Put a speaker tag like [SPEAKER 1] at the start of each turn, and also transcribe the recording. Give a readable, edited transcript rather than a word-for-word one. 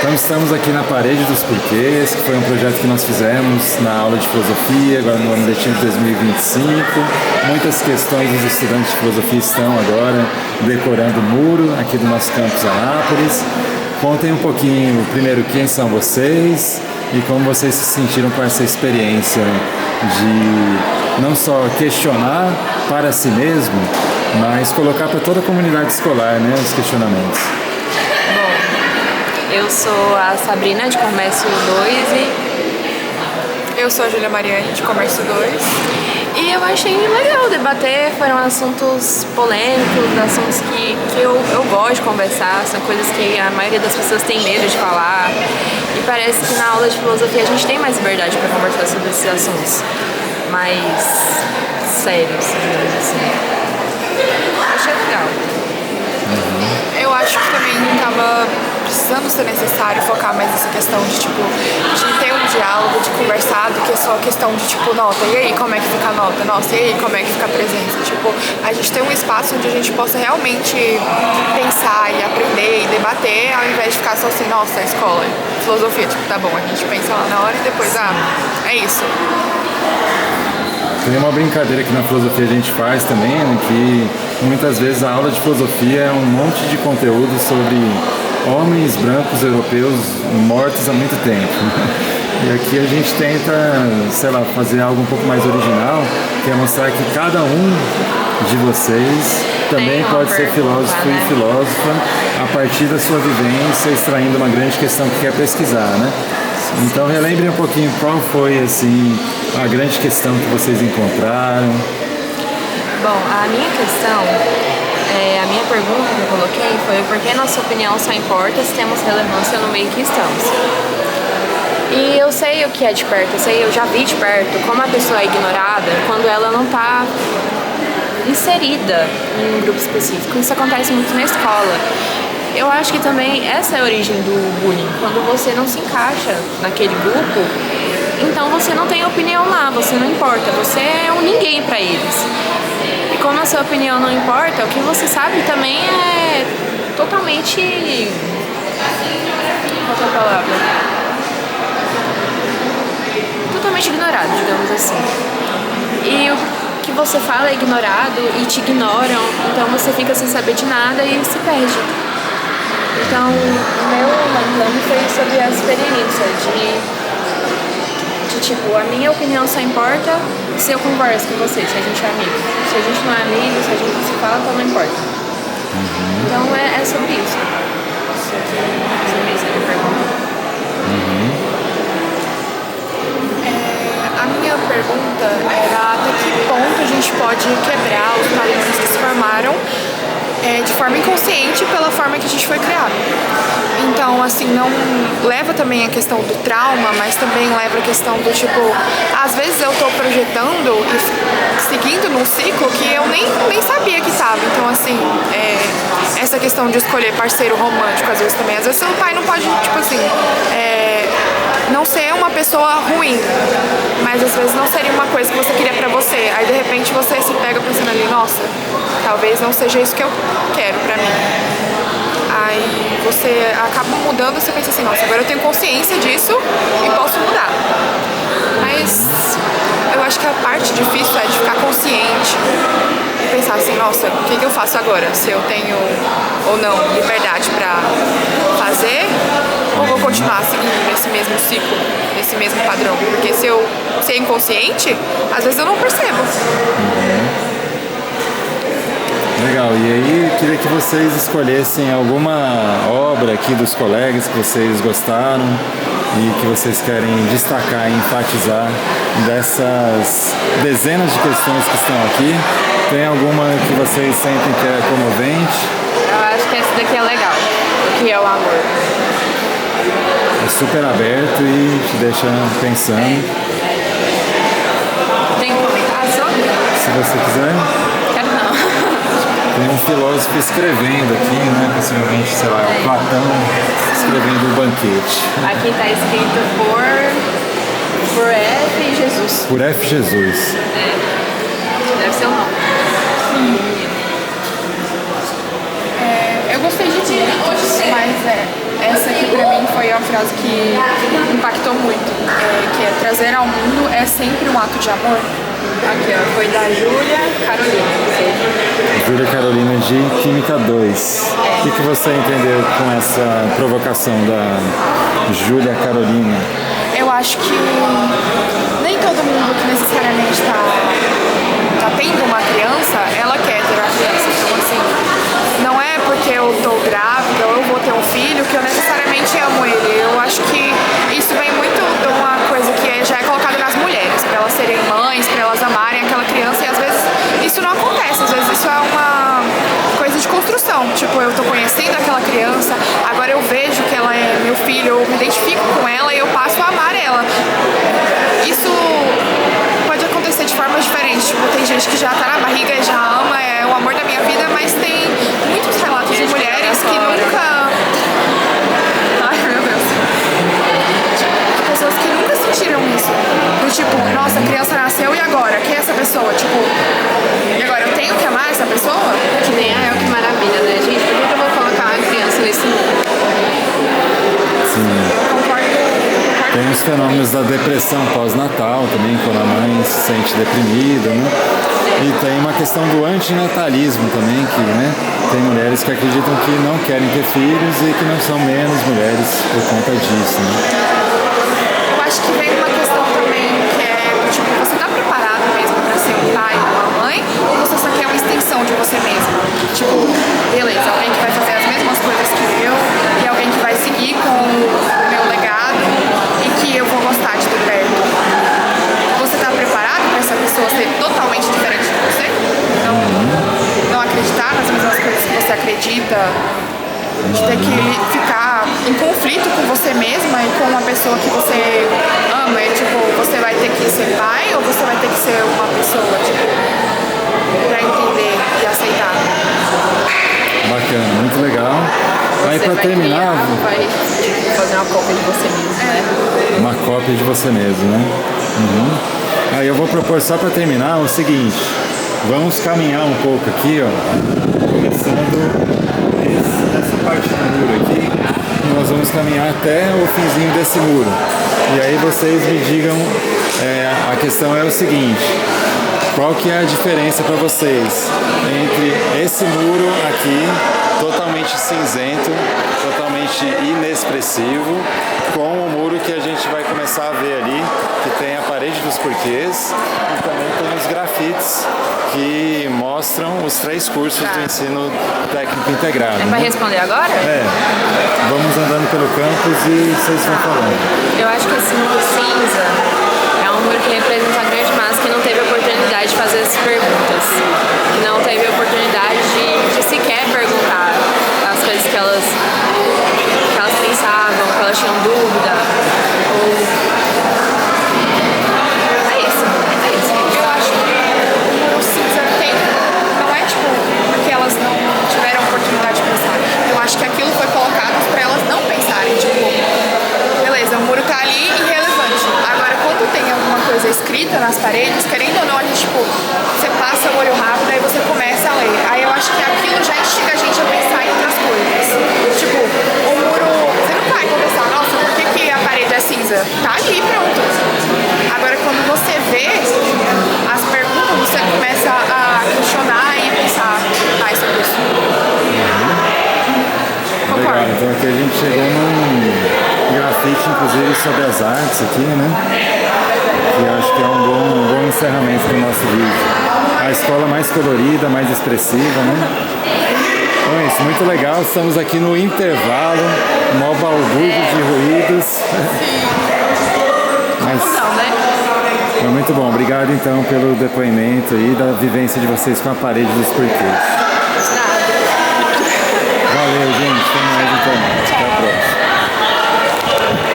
[SPEAKER 1] Então estamos aqui na Parede dos Porquês, que foi um projeto que nós fizemos na aula de filosofia, agora no ano letivo de 2025. Muitas questões dos estudantes de filosofia estão agora decorando o muro aqui do nosso campus Anápolis. Contem um pouquinho, primeiro, quem são vocês e como vocês se sentiram com essa experiência de não só questionar para si mesmo, mas colocar para toda a comunidade escolar, né, os questionamentos.
[SPEAKER 2] Eu sou a Sabrina, de Comércio 2 e
[SPEAKER 3] eu sou a Júlia Mariane, de Comércio 2.
[SPEAKER 2] E eu achei legal debater, foram assuntos polêmicos, assuntos que eu gosto de conversar, são coisas que a maioria das pessoas tem medo de falar. E parece que na aula de filosofia a gente tem mais liberdade para conversar sobre esses assuntos mais sérios, digamos assim. Achei legal.
[SPEAKER 3] Eu acho que também estava precisando ser necessário focar mais nessa questão de, tipo, de ter um diálogo, de conversar, do que só questão de, tipo, nota, e aí, como é que fica a nota? Nossa, e aí, como é que fica a presença? Tipo, a gente tem um espaço onde a gente possa realmente pensar e aprender e debater, ao invés de ficar só assim, nossa, a escola, filosofia, tipo, tá bom, a gente pensa lá na hora e depois, é isso.
[SPEAKER 1] Tem uma brincadeira que na filosofia a gente faz também, né, que muitas vezes a aula de filosofia é um monte de conteúdo sobre homens brancos europeus mortos há muito tempo. E aqui a gente tenta, sei lá, fazer algo um pouco mais original, que é mostrar que cada um de vocês também pode ser filósofo e filósofa a partir da sua vivência, extraindo uma grande questão que quer pesquisar, né? Então relembrem um pouquinho qual foi, assim, a grande questão que vocês encontraram.
[SPEAKER 2] Bom, a minha questão, a minha pergunta que eu coloquei foi por que nossa opinião só importa se temos relevância no meio que estamos. E eu sei o que é de perto, eu já vi de perto como a pessoa é ignorada quando ela não está inserida em um grupo específico. Isso acontece muito na escola. Eu acho que também essa é a origem do bullying. Quando você não se encaixa naquele grupo, então você não tem opinião lá, você não importa, você é um ninguém para eles. E como a sua opinião não importa, o que você sabe também é totalmente... Qual é a palavra? Totalmente ignorado, digamos assim. E o que você fala é ignorado e te ignoram, então você fica sem saber de nada e se perde. Então, o meu plano foi sobre a experiência de tipo, a minha opinião só importa se eu converso com você, se a gente é amigo. Se a gente não é amigo, se a gente não se fala, então não importa. Então é sobre isso. Sobre isso que eu pergunto.
[SPEAKER 3] A minha pergunta era até que ponto a gente pode quebrar os padrões que se formaram de forma inconsciente pela forma que a gente foi criado. Então, assim, não leva também a questão do trauma, mas também leva a questão do tipo, às vezes eu tô projetando e seguindo num ciclo que eu nem sabia que tava. Então, assim, essa questão de escolher parceiro romântico, às vezes também, às vezes seu pai não pode, tipo assim, não ser uma pessoa ruim, mas às vezes não seria uma coisa que você queria pra você. Aí de repente você se pega pensando ali, nossa, talvez não seja isso que eu quero pra mim. Aí você acaba mudando, você pensa assim, nossa, agora eu tenho consciência disso e posso mudar. Mas eu acho que a parte difícil é de ficar consciente e pensar assim, nossa, o que eu faço agora? Se eu tenho ou não liberdade pra fazer, ou vou continuar seguindo nesse mesmo ciclo, nesse mesmo padrão? Porque se eu ser inconsciente, às vezes eu não percebo.
[SPEAKER 1] Legal, e aí eu queria que vocês escolhessem alguma obra aqui dos colegas que vocês gostaram e que vocês querem destacar e enfatizar dessas dezenas de questões que estão aqui. Tem alguma que vocês sentem que é comovente?
[SPEAKER 2] Eu acho que esse daqui é legal, o que é o amor.
[SPEAKER 1] É super aberto e te deixa pensando.
[SPEAKER 2] Tem um comentário sobre?
[SPEAKER 1] Se você quiser.
[SPEAKER 2] Quero não.
[SPEAKER 1] Tem um filósofo escrevendo aqui, né? Possivelmente, sei lá, Platão escrevendo o Banquete.
[SPEAKER 2] Aqui está escrito por F. Jesus.
[SPEAKER 1] Por F. Jesus.
[SPEAKER 2] Deve ser o nome.
[SPEAKER 3] Eu gostei de muitos, mas essa aqui pra mim foi foi uma frase que impactou muito, que é trazer ao mundo é sempre um ato de amor.
[SPEAKER 2] Aqui, ó, foi da Júlia Carolina.
[SPEAKER 1] Júlia Carolina de Química 2. O que você entendeu com essa provocação da Júlia Carolina?
[SPEAKER 3] Eu acho que nem todo mundo que necessariamente tá tendo uma criança, ela quer ter uma criança. Então, assim, não é porque eu tô grávida ou eu vou ter um filho que eu necessariamente amo ele. Eu acho que isso vem muito de uma coisa que já é colocada nas mulheres, para elas serem mães, para elas amarem aquela criança, e às vezes isso não acontece, às vezes isso é uma coisa de construção. Tipo, eu tô conhecendo aquela criança, agora eu vejo que ela é meu filho, eu me identifico com ela e eu passo a amar ela. Isso pode acontecer de formas diferentes. Tipo, tem gente que já tá na barriga e já ama, é o amor da minha vida, mas tem muitos relatos de mulheres que nunca... Ai, meu Deus. De pessoas que nunca sentiram isso. Do tipo, nossa, a criança nasceu e agora? Quem é essa pessoa? Tipo, e agora eu tenho que amar essa pessoa?
[SPEAKER 2] Que nem a El, que maravilha, né, gente? Por que eu vou colocar uma criança nesse mundo?
[SPEAKER 1] Sim.
[SPEAKER 3] Eu concordo.
[SPEAKER 1] Tem os fenômenos da depressão pós-natal também, quando a mãe se sente deprimida, né? E tem uma questão do antinatalismo também, que, né, tem mulheres que acreditam que não querem ter filhos e que não são menos mulheres por conta disso, né?
[SPEAKER 3] Eu acho que vem uma questão também que é, tipo, você tá preparado mesmo pra ser um pai ou uma mãe, ou você só quer uma extensão de você mesmo? Tipo, beleza, alguém que vai fazer as mesmas coisas que eu, e alguém que vai seguir com o meu legado e que eu vou gostar de ter perto. Você tá preparado pra essa pessoa ser totalmente diferente de você? Não acreditar nas mesmas coisas que você acredita? De ter que ficar em conflito com você mesma e com uma pessoa que você ama. E, tipo, você vai ter que ser pai ou você vai ter que ser uma pessoa, tipo, pra entender e aceitar?
[SPEAKER 1] Bacana, muito legal. Aí
[SPEAKER 2] Você
[SPEAKER 1] pra
[SPEAKER 2] vai
[SPEAKER 1] terminar,
[SPEAKER 2] criar, vai tipo, fazer uma cópia de você mesmo, né?
[SPEAKER 1] uma cópia de você mesmo, né? Aí eu vou propor só para terminar o seguinte: vamos caminhar um pouco aqui, ó, começando essa parte do muro aqui, e nós vamos caminhar até o finzinho desse muro. E aí vocês me digam, a questão é o seguinte: qual que é a diferença para vocês entre esse muro aqui, totalmente cinzento, totalmente inexpressivo, com o muro que a gente vai começar a ver ali, que tem a parede dos porquês e também tem os grafites que mostram os 3 cursos do ensino técnico integrado.
[SPEAKER 2] Vai responder agora?
[SPEAKER 1] Vamos andando pelo campus e vocês vão falando.
[SPEAKER 2] Eu acho que esse muro cinza é um muro que representa a grande massa que não teve a oportunidade de fazer essas perguntas, que não teve a oportunidade de sequer perguntar as coisas que elas pensavam, que elas tinham dúvida. É isso.
[SPEAKER 3] Eu acho que o muro cinza não é tipo porque elas não tiveram a oportunidade de pensar. Eu acho que aquilo foi colocado pra elas não pensarem, tipo, beleza, o muro tá ali irrelevante. Agora, quando tem alguma coisa escrita nas paredes, querendo ou não, a gente, tipo, você passa o olho rápido, aí você começa a ler. Aí eu acho que aquilo já instiga a gente a pensar em outras coisas. Tipo, o muro, você não vai começar, nossa, por que a parede é cinza? Tá ali, pronto. Agora, quando você vê as perguntas, você começa a questionar e pensar mais sobre isso.
[SPEAKER 1] Legal, então aqui a gente chegou num grafite, inclusive, sobre as artes aqui, né? Que eu acho que é um bom encerramento do nosso vídeo. A escola mais colorida, mais expressiva, né? Então é isso, muito legal. Estamos aqui no intervalo, mó balbúrdio de ruídos.
[SPEAKER 2] Confusão, né?
[SPEAKER 1] Foi muito bom. Obrigado, então, pelo depoimento aí da vivência de vocês com a parede dos porquês.
[SPEAKER 2] Nada.
[SPEAKER 1] Valeu, gente.